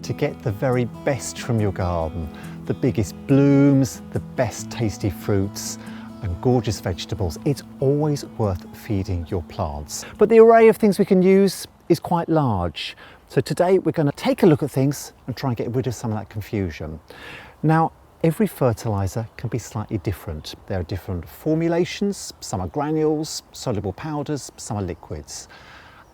to get the very best from your garden, the biggest blooms, the best tasty fruits and gorgeous vegetables, it's always worth feeding your plants. But the array of things we can use is quite large. So today we're going to take a look at things and try and get rid of some of that confusion. Now, every fertiliser can be slightly different. There are different formulations, some are granules, soluble powders, some are liquids,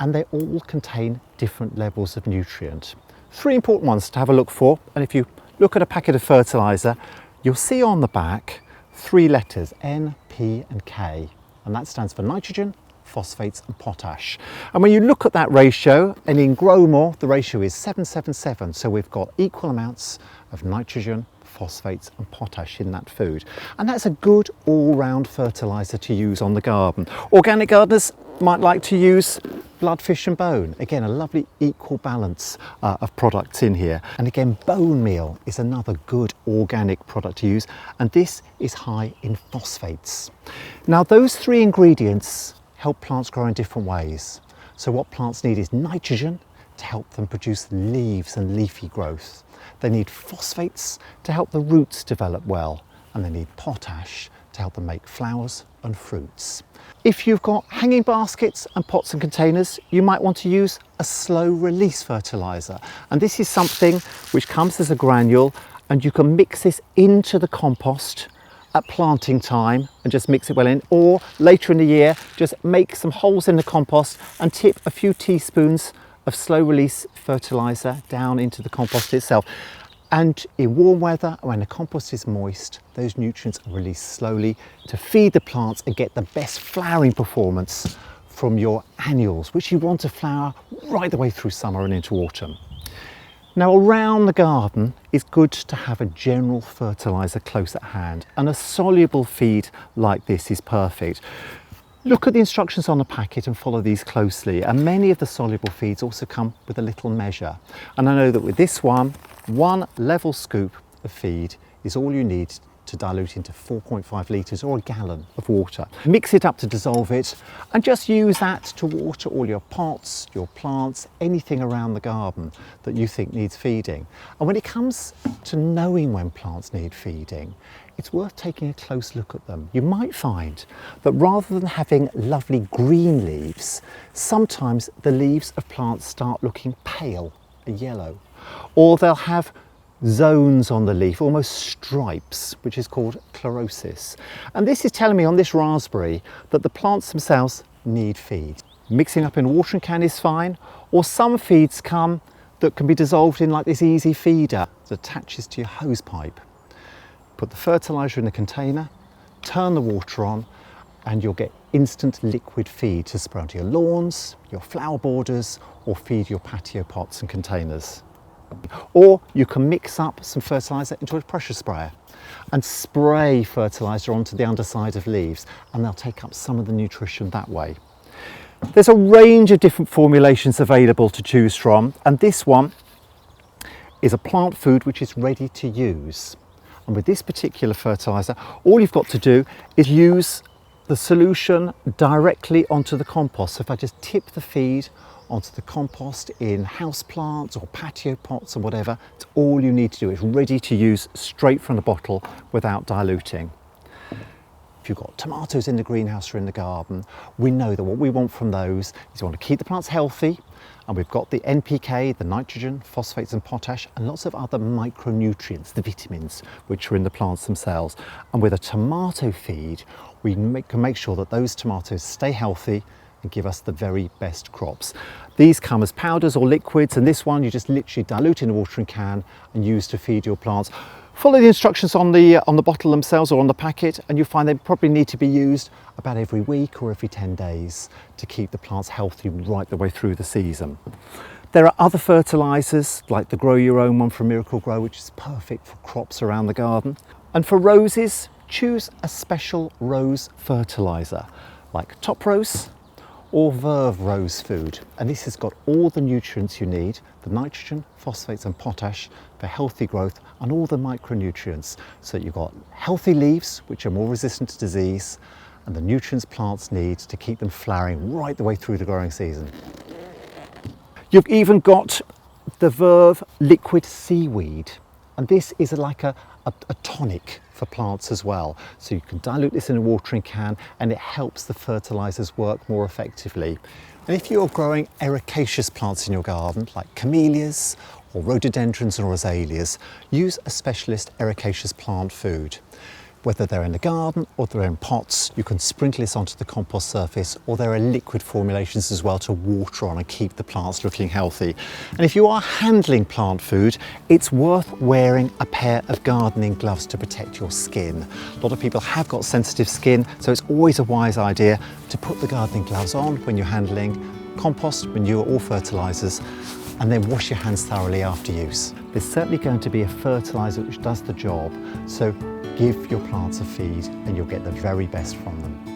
and they all contain different levels of nutrient. Three important ones to have a look for, and if you look at a packet of fertiliser, you'll see on the back three letters, N, P and K, and that stands for nitrogen, phosphates and potash. And when you look at that ratio, and in Growmore the ratio is 777, so we've got equal amounts of nitrogen, phosphates and potash in that food, and that's a good all-round fertiliser to use on the garden. Organic gardeners might like to use blood, fish and bone. Again, a lovely equal balance of products in here. And again, bone meal is another good organic product to use, and this is high in phosphates. Now, those three ingredients help plants grow in different ways. So what plants need is nitrogen to help them produce leaves and leafy growth. They need phosphates to help the roots develop well, and they need potash to help them make flowers and fruits. If you've got hanging baskets and pots and containers, you might want to use a slow release fertiliser. And this is something which comes as a granule, and you can mix this into the compost at planting time and just mix it well in, or later in the year, just make some holes in the compost and tip a few teaspoons of slow release fertiliser down into the compost itself. And in warm weather, when the compost is moist, those nutrients are released slowly to feed the plants and get the best flowering performance from your annuals, which you want to flower right the way through summer and into autumn. Now, around the garden, it's good to have a general fertiliser close at hand, and a soluble feed like this is perfect. Look at the instructions on the packet and follow these closely, and many of the soluble feeds also come with a little measure. And I know that with this one level scoop of feed is all you need to dilute into 4.5 litres or a gallon of water. Mix it up to dissolve it, and just use that to water all your pots, your plants, anything around the garden that you think needs feeding. And when it comes to knowing when plants need feeding, it's worth taking a close look at them. You might find that rather than having lovely green leaves, sometimes the leaves of plants start looking pale and yellow, or they'll have zones on the leaf, almost stripes, which is called chlorosis. And this is telling me on this raspberry that the plants themselves need feed. Mixing up in a watering can is fine, or some feeds come that can be dissolved in like this easy feeder that attaches to your hose pipe. Put the fertiliser in the container, turn the water on, and you'll get instant liquid feed to spray onto your lawns, your flower borders, or feed your patio pots and containers. Or you can mix up some fertiliser into a pressure sprayer and spray fertiliser onto the underside of leaves, and they'll take up some of the nutrition that way. There's a range of different formulations available to choose from, and this one is a plant food which is ready to use. And with this particular fertiliser, all you've got to do is use the solution directly onto the compost. So if I just tip the feed onto the compost in house plants or patio pots or whatever, it's all you need to do. It's ready to use straight from the bottle without diluting. If you've got tomatoes in the greenhouse or in the garden, we know that what we want from those is we want to keep the plants healthy, and we've got the NPK, the nitrogen, phosphates and potash, and lots of other micronutrients, the vitamins, which are in the plants themselves. And with a tomato feed, we can make sure that those tomatoes stay healthy and give us the very best crops. These come as powders or liquids, and this one you just literally dilute in a watering can and use to feed your plants. Follow the instructions on the bottle themselves or on the packet, and you'll find they probably need to be used about every week or every 10 days to keep the plants healthy right the way through the season. There are other fertilisers like the Grow Your Own one from Miracle Grow, which is perfect for crops around the garden. And for roses, choose a special rose fertiliser like Top Rose or Verve Rose Food, and this has got all the nutrients you need, the nitrogen, phosphates and potash for healthy growth, and all the micronutrients, so that you've got healthy leaves which are more resistant to disease, and the nutrients plants need to keep them flowering right the way through the growing season. You've even got the Verve liquid seaweed, and this is like a tonic for plants as well. So you can dilute this in a watering can and it helps the fertilisers work more effectively. And if you're growing ericaceous plants in your garden, like camellias or rhododendrons or azaleas, use a specialist ericaceous plant food. Whether they're in the garden or they're in pots, you can sprinkle this onto the compost surface, or there are liquid formulations as well to water on and keep the plants looking healthy. And if you are handling plant food, it's worth wearing a pair of gardening gloves to protect your skin. A lot of people have got sensitive skin, so it's always a wise idea to put the gardening gloves on when you're handling compost, manure or fertilisers, and then wash your hands thoroughly after use. There's certainly going to be a fertiliser which does the job, so give your plants a feed and you'll get the very best from them.